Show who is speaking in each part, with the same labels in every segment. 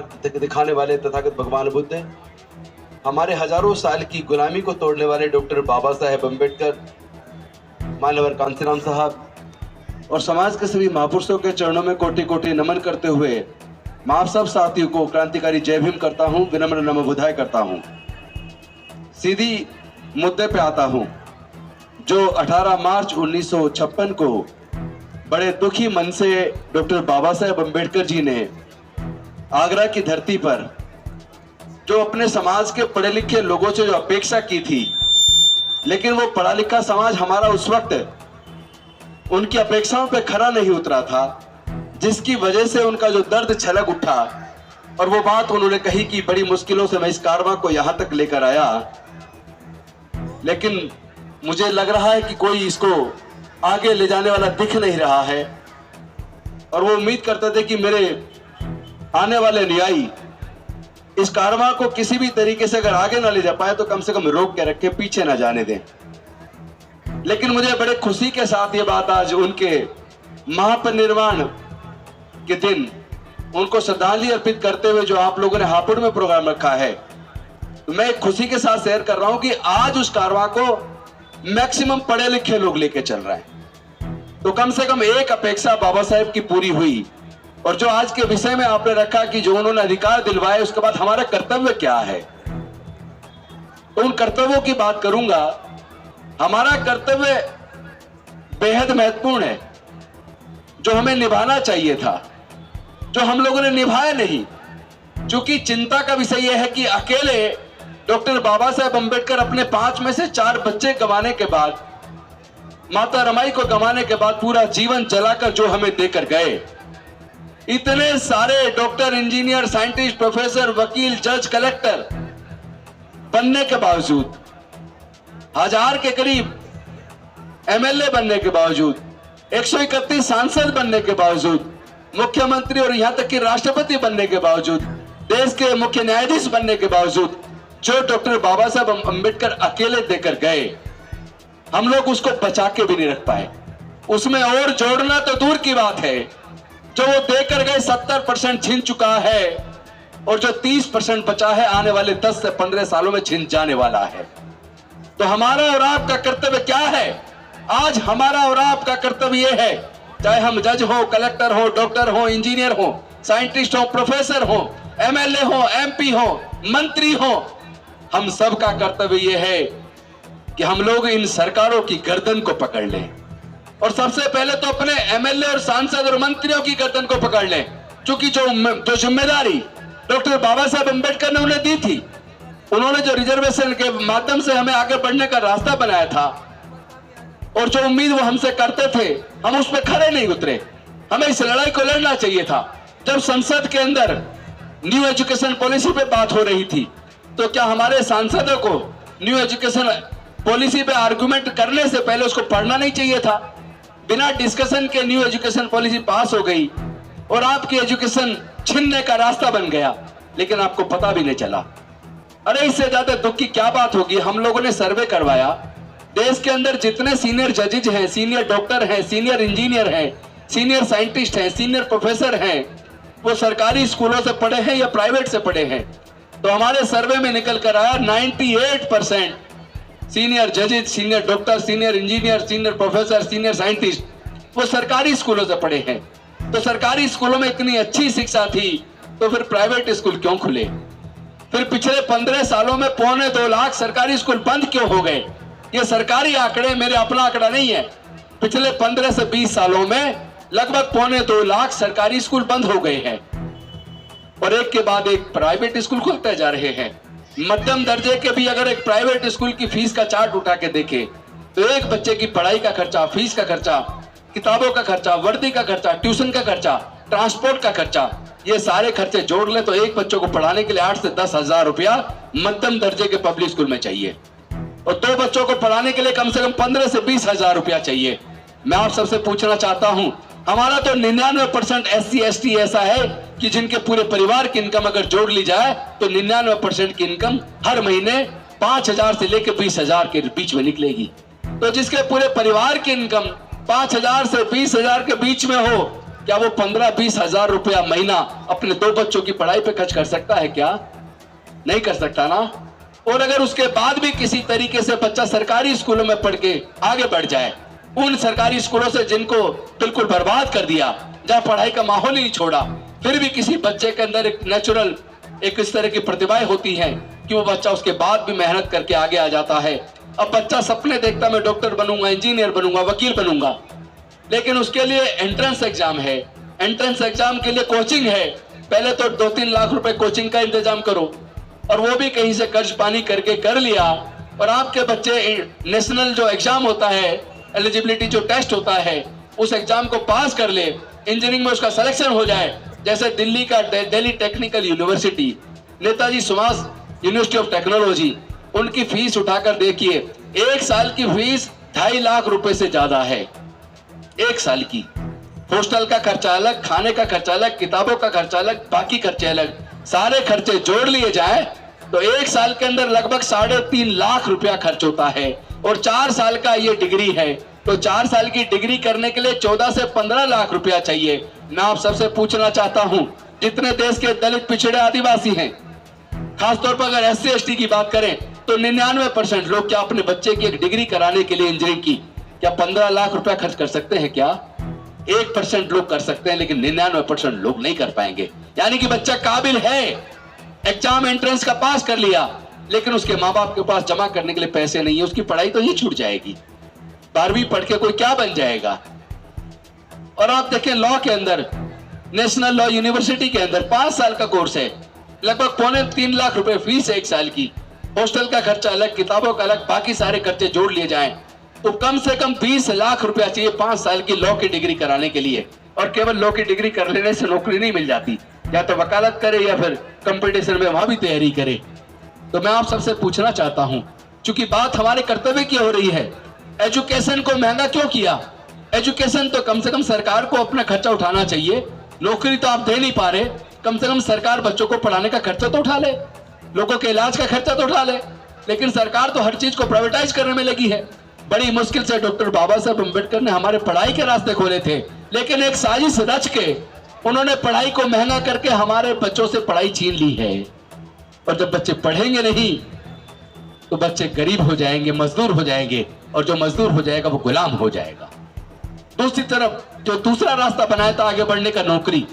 Speaker 1: दिखाने वाले तथागत भगवान बुद्ध, हमारे हजारों साल की गुलामी को तोड़ने वाले डॉक्टर बाबा साहेब अम्बेडकर, मानवर कांसीराम साहब और समाज के सभी महापुरुषों के चरणों में कोटि कोटि नमन करते हुए मैं आप सब साथियों को क्रांतिकारी जय भीम करता हूं, विनम्र नमो बुधाय करता हूं। सीधी मुद्दे पे आता हूं। जो 18 मार्च 1956 को बड़े दुखी मन से डॉक्टर बाबा साहेब अम्बेडकर जी ने आगरा की धरती पर जो अपने समाज के पढ़े लिखे लोगों से जो अपेक्षा की थी, लेकिन वो पढ़ा लिखा समाज हमारा उस वक्त उनकी अपेक्षाओं पे खरा नहीं उतरा था, जिसकी वजह से उनका जो दर्द छलक उठा और वो बात उन्होंने कही कि बड़ी मुश्किलों से मैं इस कारवां को यहां तक लेकर आया, लेकिन मुझे लग रहा है कि कोई इसको आगे ले जाने वाला दिख नहीं रहा है। और वो उम्मीद करते थे कि मेरे आने वाले न्यायी इस कारवां को किसी भी तरीके से अगर आगे ना ले जा पाए तो कम से कम रोक के रखे, पीछे ना जाने दें। लेकिन मुझे बड़े खुशी के साथ ये बात आज उनके महापरिनिर्वाण के दिन उनको श्रद्धांजलि अर्पित करते हुए जो आप लोगों ने हापुड़ में प्रोग्राम रखा है, तो मैं खुशी के साथ शेयर कर रहा हूं कि आज उस कारवां को मैक्सिमम पढ़े लिखे लोग लेके चल रहे हैं। तो कम से कम एक अपेक्षा बाबा साहेब की पूरी हुई। और जो आज के विषय में आपने रखा कि जो उन्होंने अधिकार दिलवाए, उसके बाद हमारा कर्तव्य क्या है, तो उन कर्तव्यों की बात करूंगा। हमारा कर्तव्य बेहद महत्वपूर्ण है, जो हमें निभाना चाहिए था, जो हम लोगों ने निभाया नहीं। क्योंकि चिंता का विषय यह है कि अकेले डॉक्टर बाबा साहेब अम्बेडकर अपने 5 में से 4 बच्चे गंवाने के बाद, माता रमाई को गंवाने के बाद पूरा जीवन जलाकर जो हमें देकर गए, इतने सारे डॉक्टर, इंजीनियर, साइंटिस्ट, प्रोफेसर, वकील, जज, कलेक्टर बनने के बावजूद, 1000 के करीब एमएलए बनने के बावजूद, 131 सांसद बनने के बावजूद, मुख्यमंत्री और यहां तक कि राष्ट्रपति बनने के बावजूद, देश के मुख्य न्यायाधीश बनने के बावजूद, जो डॉक्टर बाबा साहब अम्बेडकर अकेले देकर गए, हम लोग उसको बचा के भी नहीं रख पाए। उसमें और जोड़ना तो दूर की बात है, जो वो देकर गए 70% छिन चुका है और जो 30% बचा है आने वाले 10 से 15 सालों में छिन जाने वाला है। तो हमारा और आपका कर्तव्य क्या है? आज हमारा और आपका कर्तव्य यह है, चाहे हम जज हो, कलेक्टर हो, डॉक्टर हो, इंजीनियर हो, साइंटिस्ट हो, प्रोफेसर हो, एमएलए हो, एमपी हो, मंत्री हो, हम सब का कर्तव्य यह है कि हम लोग इन सरकारों की गर्दन को पकड़ लें। और सबसे पहले तो अपने एमएलए और सांसद और मंत्रियों की गर्दन को पकड़ लें, क्योंकि जो जिम्मेदारी डॉक्टर बाबा साहेब अम्बेडकर ने उन्हें दी थी, उन्होंने जो रिजर्वेशन के माध्यम से हमें आगे बढ़ने का रास्ता बनाया था और जो उम्मीद वो हमसे करते थे, हम उस पर खड़े नहीं उतरे। हमें इस लड़ाई को लड़ना चाहिए था। जब संसद के अंदर न्यू एजुकेशन पॉलिसी पे बात हो रही थी, तो क्या हमारे सांसदों को न्यू एजुकेशन पॉलिसी पे आर्गुमेंट करने से पहले उसको पढ़ना नहीं चाहिए था? बिना डिस्कशन के न्यू एजुकेशन पॉलिसी पास हो गई और आपकी एजुकेशन छीनने का रास्ता बन गया, लेकिन आपको पता भी नहीं चला। अरे इससे ज्यादा दुख की क्या बात होगी? हम लोगों ने सर्वे करवाया, देश के अंदर जितने सीनियर जजेज हैं, सीनियर डॉक्टर हैं, सीनियर इंजीनियर हैं, सीनियर साइंटिस्ट हैं, सीनियर प्रोफेसर हैं, वो सरकारी स्कूलों से पढ़े हैं या प्राइवेट से पढ़े हैं। तो हमारे सर्वे में निकल कर आया 98% सीनियर जजेज, senior doctor, senior engineer, senior professor, senior scientist वो सरकारी स्कूलों से पढ़े हैं। तो सरकारी स्कूलों में इतनी अच्छी शिक्षा थी, तो फिर प्राइवेट स्कूल क्यों खुले? फिर पिछले 15 सालों में 2.25 लाख सरकारी स्कूल बंद क्यों हो गए? ये सरकारी आंकड़े, मेरे अपना आंकड़ा नहीं है। पिछले 15 से 20 सालों में लगभग 2.25 लाख सरकारी स्कूल बंद हो गए हैं और एक के बाद एक प्राइवेट स्कूल खुलते जा रहे हैं। मध्यम दर्जे के भी अगर एक प्राइवेट स्कूल की फीस का चार्ट उठा के देखे तो एक बच्चे की पढ़ाई का खर्चा, फीस का खर्चा, किताबों का खर्चा, वर्दी का खर्चा, ट्यूशन का खर्चा, ट्रांसपोर्ट का खर्चा, ये सारे खर्चे जोड़ ले तो एक बच्चों को पढ़ाने के लिए 8 से 10 हजार रुपया मध्यम दर्जे के पब्लिक स्कूल में चाहिए और 2 बच्चों को पढ़ाने के लिए कम से कम 15 से 20 हजार रुपया चाहिए। मैं आप सबसे पूछना चाहता हूं, हमारा तो 99% SC ST ऐसा है कि जिनके पूरे परिवार की इनकम अगर जोड़ ली जाए तो 99% की इनकम हर महीने 5,000 से लेकर 20,000 के बीच में निकलेगी। तो जिसके पूरे परिवार की इनकम 5,000 से 20,000 के बीच में हो, क्या वो 15-20 हजार रुपया महीना अपने 2 बच्चों की पढ़ाई पे खर्च कर सकता है क्या? नहीं कर सकता ना। और अगर उसके बाद भी किसी तरीके से बच्चा सरकारी स्कूलों में पढ़ के आगे बढ़ जाए, उन सरकारी स्कूलों से जिनको बिल्कुल बर्बाद कर दिया, जहां पढ़ाई का माहौल ही नहीं छोड़ा, फिर भी किसी बच्चे के अंदर एक नेचुरल एक इस तरह की प्रतिभाएं होती हैं कि वो बच्चा उसके बाद भी मेहनत करके आगे आ जाता है। अब बच्चा सपने देखता, मैं डॉक्टर बनूंगा, इंजीनियर बनूंगा, वकील बनूंगा, लेकिन उसके लिए एंट्रेंस एग्जाम है, एंट्रेंस एग्जाम के लिए कोचिंग है। पहले तो 2-3 लाख रुपए कोचिंग का इंतजाम करो, और वो भी कहीं से कर्ज पानी करके कर लिया, और आपके बच्चे नेशनल जो एग्जाम होता है, एलिजिबिलिटी जो टेस्ट होता है, उस एग्जाम को पास कर ले, इंजीनियरिंग में उसका सिलेक्शन हो जाए। जैसे दिल्ली का Delhi technical university, Netaji Subhash university of technology, उनकी फीस उठाकर देखिए, 1 साल की फीस 2.5 लाख रुपए से ज्यादा है। 1 साल की हॉस्टल का खर्चा अलग, खाने का खर्चा अलग, किताबों का खर्चा अलग, बाकी खर्चे अलग, सारे खर्चे जोड़ लिए जाए तो 1 साल के अंदर लगभग 3.5 लाख रुपया खर्च होता है। और 4 साल का ये डिग्री है, तो 4 साल की डिग्री करने के लिए 14 से 15 लाख रुपया चाहिए। मैं आप सबसे पूछना चाहता हूं, जितने देश के दलित, पिछड़े, आदिवासी हैं, खासतौर पर अगर SC ST की बात करें, तो 99% लोग क्या अपने बच्चे की एक डिग्री कराने के लिए इंजीनियरिंग की क्या 15 लाख रुपया खर्च कर सकते हैं क्या? 1% लोग कर सकते हैं, लेकिन 99% लोग नहीं कर पाएंगे। यानी कि बच्चा काबिल है, एग्जाम एंट्रेंस का पास कर लिया, लेकिन उसके माँ बाप के पास जमा करने के लिए पैसे नहीं है, उसकी पढ़ाई तो ही छूट जाएगी। 12वीं पढ़ के कोई क्या बन जाएगा? और आप देखें, लॉ के अंदर, नेशनल लॉ यूनिवर्सिटी के अंदर 5 साल का कोर्स है, लगभग 2.25 लाख रुपए फीस है 1 साल की, हॉस्टल का खर्चा अलग, किताबों का अलग, बाकी सारे खर्चे जोड़ लिए जाएं तो कम से कम 20 लाख रुपया चाहिए 5 साल की लॉ की डिग्री कराने के लिए। और केवल लॉ की डिग्री कर लेने से नौकरी नहीं मिल जाती, या तो वकालत करे या फिर कंपटीशन में वहां भी तैयारी करे। तो मैं आप सबसे पूछना चाहता हूं, चूंकि बात हमारे कर्तव्य की हो रही है, एजुकेशन को महंगा क्यों किया? एजुकेशन तो कम से कम सरकार को अपना खर्चा उठाना चाहिए। नौकरी तो आप दे नहीं पा रहे, कम से कम सरकार बच्चों को पढ़ाने का खर्चा तो उठा ले, लोगों के इलाज का खर्चा तो उठा ले। लेकिन सरकार तो हर चीज को प्राइवेटाइज करने में लगी है। बड़ी मुश्किल से डॉक्टर बाबा साहब अम्बेडकर ने हमारे पढ़ाई के रास्ते खोले थे, लेकिन एक साजिश रच के उन्होंने पढ़ाई को महंगा करके हमारे बच्चों से पढ़ाई छीन ली है। और जब बच्चे पढ़ेंगे नहीं तो बच्चे गरीब हो जाएंगे, मजदूर हो जाएंगे, और जो मजदूर हो जाएगा वो गुलाम हो जाएगा। दूसरी तरफ जो दूसरा रास्ता बनाया था आगे बढ़ने का, नौकरी,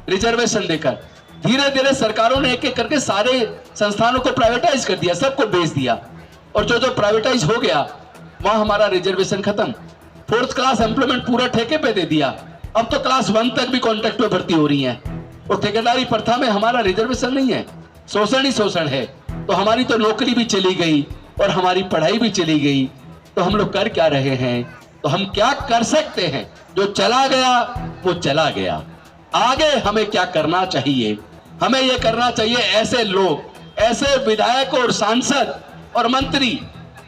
Speaker 1: रिजर्वेशन देकर, धीरे धीरे सरकारों ने एक एक करके सारे संस्थानों को प्राइवेटाइज कर दिया, सबको बेच दिया। और जो जो प्राइवेटाइज हो गया वहां हमारा रिजर्वेशन खत्म, 4th क्लास एम्प्लॉयमेंट पूरा ठेके पे दे दिया। अब तो क्लास 1 तक भी कॉन्ट्रैक्ट में भर्ती हो रही है, और ठेकेदारी प्रथा में हमारा रिजर्वेशन नहीं है, शोषण ही शोषण है। तो हमारी तो नौकरी भी चली गई और हमारी पढ़ाई भी चली गई। तो हम लोग कर क्या रहे हैं? तो हम क्या कर सकते हैं? जो चला गया वो चला गया, आगे हमें क्या करना चाहिए? हमें यह करना चाहिए, ऐसे लोग, ऐसे विधायक और सांसद और मंत्री,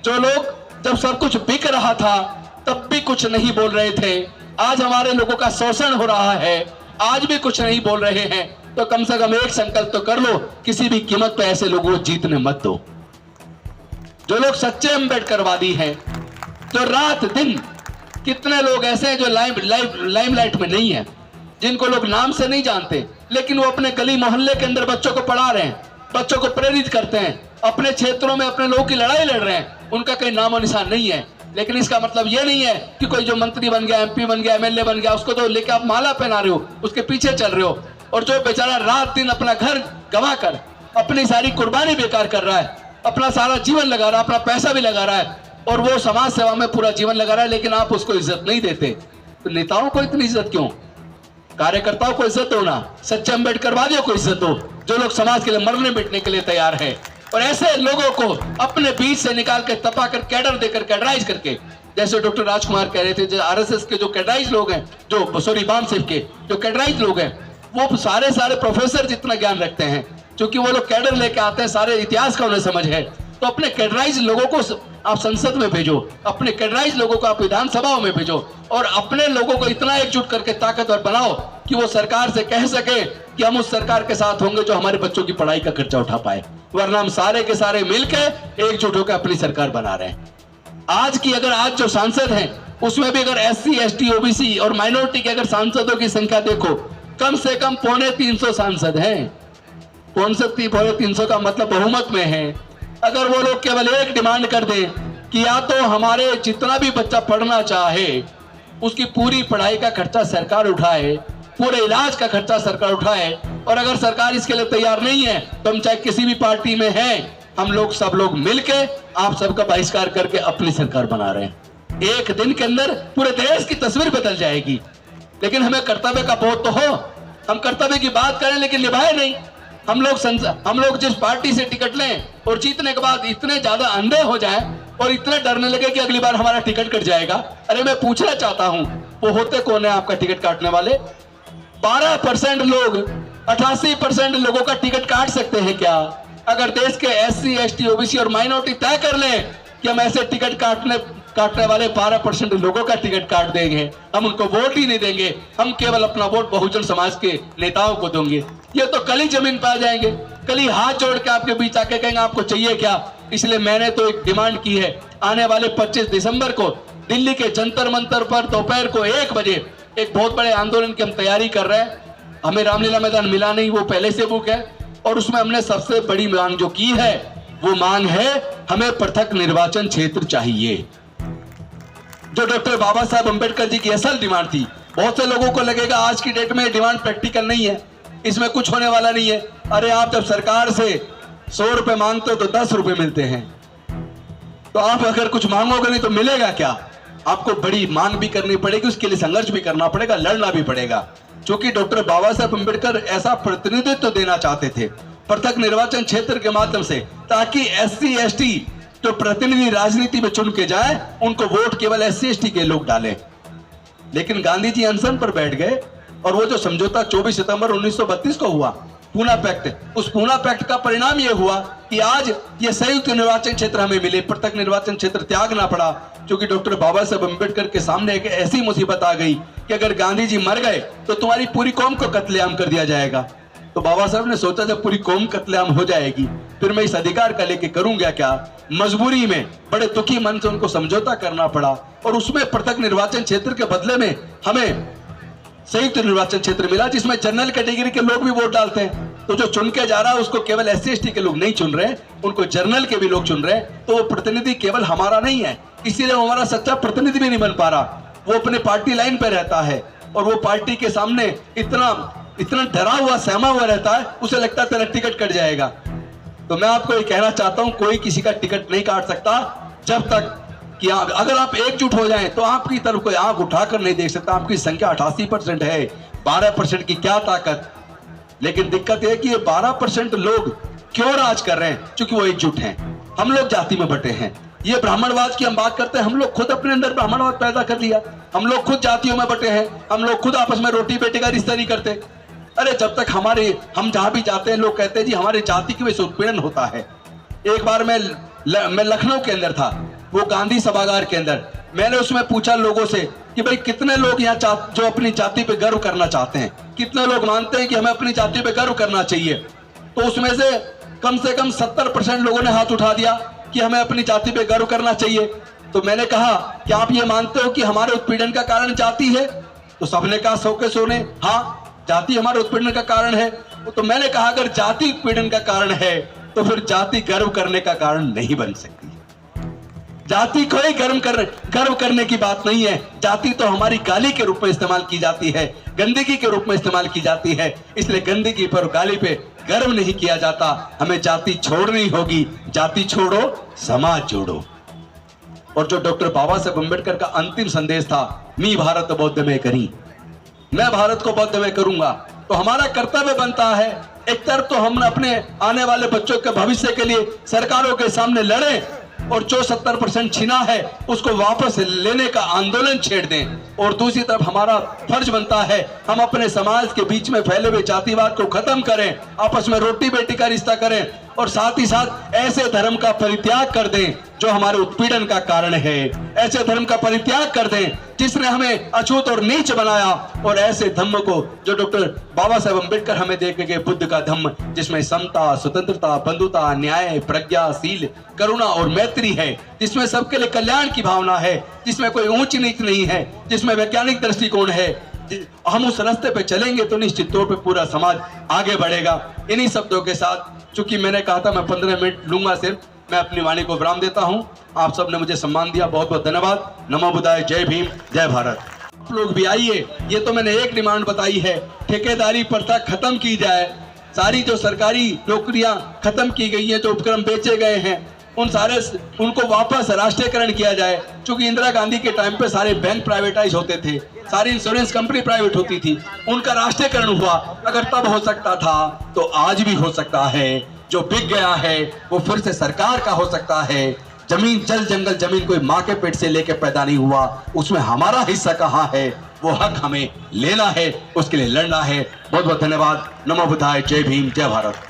Speaker 1: जो लोग जब सब कुछ बिक रहा था तब भी कुछ नहीं बोल रहे थे, आज हमारे लोगों का शोषण हो रहा है, आज भी कुछ नहीं बोल रहे हैं, तो कम से कम एक संकल्प तो कर लो, किसी भी कीमत पे ऐसे लोगों को जीतने मत दो। जो लोग सच्चे अम्बेडकरवादी हैं, जो रात दिन, कितने लोग ऐसे हैं जो लाइमलाइट में नहीं है, जिनको लोग नाम से नहीं जानते, लेकिन वो अपने गली मोहल्ले के अंदर बच्चों को पढ़ा रहे हैं, बच्चों को प्रेरित करते हैं, अपने क्षेत्रों में अपने लोगों की लड़ाई लड़ रहे हैं, उनका कोई नामो निशान नहीं है। लेकिन इसका मतलब ये नहीं है कि कोई जो मंत्री बन गया, MP बन गया, MLA बन गया, उसको तो लेके आप माला पहना रहे हो, उसके पीछे चल रहे हो। और जो बेचारा रात दिन अपना घर गंवा कर अपनी सारी कुर्बानी बेकार कर रहा है, अपना सारा जीवन लगा रहा है, अपना पैसा भी लगा रहा है, और वो समाज सेवा में पूरा जीवन लगा रहा है, लेकिन आप उसको इज्जत नहीं देते। तो नेताओं को इतनी इज्जत क्यों? कार्यकर्ताओं को इज्जत दो ना, सच्चे अम्बेडकरवादियों को इज्जत दो, जो लोग समाज के लिए मरने बैठने के लिए तैयार है। और ऐसे लोगों को अपने बीच से निकाल के तपा कर कैडर देकर, कैडराइज करके, जैसे डॉक्टर राजकुमार कह रहे थे, जो RSS के जो कैडराइज लोग हैं, जो सॉरी बामसेफ के जो कैडराइज लोग हैं, वो सारे प्रोफेसर जितना ज्ञान रखते हैं, क्योंकि वो लोग कैडर लेके आते हैं, सारे इतिहास का उन्हें समझ है। तो अपने कैडराइज लोगों को आप संसद में भेजो, अपने कैडराइज लोगों को आप विधानसभाओं में भेजो, और अपने लोगों को इतना एकजुट करके ताकतवर बनाओ कि वो सरकार से कह सके कि हम उस सरकार के साथ होंगे जो हमारे बच्चों की पढ़ाई का खर्चा उठा पाए। वरना हम सारे के सारे मिलकर एकजुट होकर अपनी सरकार बना रहे हैं। आज जो सांसद हैं उसमें भी अगर SC, ST, OBC और माइनॉरिटी के अगर सांसदों की संख्या देखो, कम से कम 250 सांसद हैं। 350 का मतलब बहुमत में है। अगर वो लोग केवल एक डिमांड कर दें कि या तो हमारे जितना भी बच्चा पढ़ना चाहे उसकी पूरी पढ़ाई का खर्चा सरकार उठाए, पूरे इलाज का खर्चा सरकार उठाए, और अगर सरकार इसके लिए तैयार नहीं है तो हम चाहे किसी भी पार्टी में हैं, हम लोग सब लोग मिलके आप सबका बहिष्कार करके अपनी सरकार बना रहे हैं। एक दिन के अंदर पूरे देश की तस्वीर बदल जाएगी। लेकिन हमें कर्तव्य का बोध तो हो, हम कर्तव्य की बात करें लेकिन निभाए नहीं। हम लोग जिस पार्टी से टिकट लें और जीतने के बाद इतने ज्यादा अंधे हो जाएं और इतने डरने लगे कि अगली बार हमारा टिकट कट जाएगा। अरे मैं पूछना चाहता हूं, वो होते कौन है आपका टिकट काटने वाले? 12% लोग 88% लोगों का टिकट काट सकते हैं क्या? अगर देश के SC, ST, OBC और माइनॉरिटी तय कर लें कि हम ऐसे टिकट काटने वाले 12% लोगों का टिकट काट देंगे, हम उनको वोट ही नहीं देंगे, हम केवल अपना वोट बहुजन समाज के नेताओं को देंगे, ये तो कल ही जमीन पर आ जाएंगे, कल ही हाथ जोड़ के आपके बीच आके कहेंगे आपको चाहिए क्या। इसलिए मैंने तो एक डिमांड की है, आने वाले 25 दिसंबर को दिल्ली के जंतर मंतर पर दोपहर को 1 बजे एक बहुत बड़े आंदोलन की हम तैयारी कर रहे हैं। हमें रामलीला मैदान मिला नहीं, वो पहले से बुक है, और उसमें हमने सबसे बड़ी मांग जो की है वो मांग है हमें पृथक निर्वाचन क्षेत्र चाहिए, जो डॉक्टर बाबा साहब अम्बेडकर जी की असल डिमांड थी। बहुत से लोगों को लगेगा आज की डेट में डिमांड प्रैक्टिकल नहीं है, इसमें कुछ होने वाला नहीं है। अरे आप जब सरकार से 100 रुपए मांगते हो तो 10 रुपए मिलते हैं, तो आप अगर कुछ मांगोगे नहीं तो मिलेगा क्या? आपको बड़ी मांग भी करनी पड़ेगी, उसके लिए संघर्ष भी करना पड़ेगा, लड़ना भी पड़ेगा। क्योंकि डॉक्टर बाबा साहब अम्बेडकर ऐसा प्रतिनिधित्व देना चाहते थे पृथक निर्वाचन क्षेत्र के माध्यम से, ताकि SC, ST जो प्रतिनिधि राजनीति में चुन के जाए उनको वोट केवल SC, ST के लोग डालें। लेकिन गांधी जी अनशन पर बैठ गए, और वो जो समझौता 24 सितंबर 1932 को हुआ, पूना पैक्ट, उस पूना पैक्ट का परिणाम ये हुआ कि आज ये संयुक्त निर्वाचन क्षेत्र हमें मिले, पृथक निर्वाचन क्षेत्र त्यागना पड़ा। क्योंकि डॉक्टर बाबा साहब अम्बेडकर के सामने एक ऐसी मुसीबत आ गई कि अगर गांधी जी मर गए तो तुम्हारी पूरी कौम को कत्लेआम कर दिया जाएगा। तो बाबा साहब ने सोचा जब पूरी कौम कत्लेआम हो जाएगी फिर मैं इस अधिकार का लेके करूंगा क्या। मजबूरी में बड़े दुखी मन से उनको समझौता करना पड़ा, और उसमें पृथक निर्वाचन क्षेत्र के बदले में हमें संयुक्त निर्वाचन क्षेत्र मिला, जिसमें जनरल कैटेगरी के लोग भी वोट डालते हैं। तो जो चुन के जा रहा है उसको केवल SC, ST के लोग नहीं चुन रहे, उनको जनरल के भी लोग चुन रहे हैं। तो वो प्रतिनिधि केवल हमारा नहीं है, इसीलिए वो हमारा सच्चा प्रतिनिधि भी नहीं बन पा रहा। वो अपने पार्टी लाइन पे रहता है और वो पार्टी के सामने इतना डरा हुआ, सहमा हुआ रहता है, उसे लगता है तेरा टिकट कट जाएगा। तो मैं आपको ये कहना चाहता हूं, कोई किसी का टिकट नहीं काट सकता जब तक कि अगर आप एकजुट हो जाएं तो आपकी तरफ कोई आंख उठाकर नहीं देख सकता। आपकी संख्या 88% है, 12% की क्या ताकत। लेकिन दिक्कत यह कि ये 12% लोग क्यों राज कर रहे हैं? क्योंकि वो एकजुट हैं। हम लोग जाति में बटे हैं। ये ब्राह्मणवाद की हम बात करते हैं, हम लोग खुद अपने अंदर ब्राह्मणवाद पैदा कर लिया, हम लोग खुद जातियों में बटे हैं, हम लोग खुद आपस में रोटी बेटी का रिश्ता नहीं करते। अरे जब तक हम जहां भी जाते हैं लोग कहते हैं जी हमारी जाति की वजह से उत्पीड़न होता है। एक बार मैं लखनऊ के अंदर था, वो गांधी सभागार के अंदर, मैंने उसमें पूछा लोगों से कि भाई कितने लोग यहाँ जो अपनी जाति पे गर्व करना चाहते हैं, कितने लोग मानते हैं कि हमें अपनी जाति पे गर्व करना चाहिए। तो उसमें से कम 70% लोगों ने हाथ उठा दिया कि हमें अपनी जाति पे गर्व करना चाहिए। तो मैंने कहा कि आप ये मानते हो कि हमारे उत्पीड़न का कारण जाति है? तो सबने कहा सौ के सौ ने हाँ, जाति हमारे उत्पीड़न का कारण है। तो मैंने कहा अगर जाति उत्पीड़न का कारण है तो फिर जाति गर्व करने का कारण नहीं बन सकती। जाति कोई गर्व करने की बात नहीं है। जाति तो हमारी गाली के रूप में इस्तेमाल की जाती है, गंदगी के रूप में इस्तेमाल की जाती है। इसलिए गंदगी पर, गाली पे गर्व नहीं किया जाता। हमें जाति छोड़नी होगी। जाति छोड़ो, समाज जोड़ो। और जो डॉक्टर बाबा साहब अम्बेडकर का अंतिम संदेश था, मी भारत बौद्धमय करी, मैं भारत को बौद्धमय करूंगा। तो हमारा कर्तव्य बनता है, एक तरफ तो हम अपने आने वाले बच्चों के भविष्य के लिए सरकारों के सामने लड़ें और जो 70% छिना है उसको वापस लेने का आंदोलन छेड़ दें, और दूसरी तरफ हमारा फर्ज बनता है हम अपने समाज के बीच में फैले हुए जातिवाद को खत्म करें, आपस में रोटी बेटी का रिश्ता करें, और साथ ही साथ ऐसे धर्म का परित्याग कर दें जो हमारे उत्पीड़न का कारण है। ऐसे धर्म का परित्याग कर दें जिसने हमें अछूत और नीच बनाया, और ऐसे धम्म को जो डॉक्टर बाबा साहेब अम्बेडकर हमें दे के गए, बुद्ध का धम्म, जिसमें समता, स्वतंत्रता, बंधुता, न्याय, प्रज्ञा, शील, करुणा और मैत्री है, जिसमें सबके लिए कल्याण की भावना है, जिसमें कोई ऊंच नीच नहीं है, जिसमें वैज्ञानिक दृष्टिकोण है। हम उस रास्ते पे चलेंगे तो निश्चित तौर पे पूरा समाज आगे बढ़ेगा। इन्हीं शब्दों के साथ, चूंकि मैंने कहा था मैं 15 मिनट लूंगा सिर्फ, मैं अपनी वाणी को विराम देता हूं। आप सब ने मुझे सम्मान दिया, बहुत बहुत धन्यवाद। नमो बुद्धाय, जय भीम, जय भारत। आप लोग भी आइए। ये तो मैंने एक डिमांड बताई है, ठेकेदारी प्रथा खत्म की जाए, सारी जो सरकारी नौकरियां खत्म की गई हैं, जो उपक्रम बेचे गए हैं, उनको वापस राष्ट्रीयकरण किया जाए। क्योंकि इंदिरा गांधी के टाइम पे सारे बैंक प्राइवेटाइज होते थे, सारी इंश्योरेंस कंपनी प्राइवेट होती थी, उनका राष्ट्रीयकरण हुआ। अगर तब हो सकता था तो आज भी हो सकता है। जो बिक गया है वो फिर से सरकार का हो सकता है। जमीन, जल जंगल, जमीन कोई माँ के पेट से लेके पैदा नहीं हुआ, उसमें हमारा हिस्सा कहाँ है, वो हक हमें लेना है, उसके लिए लड़ना है। बहुत बहुत धन्यवाद। नमो बुद्धाय, जय भीम, जय भारत।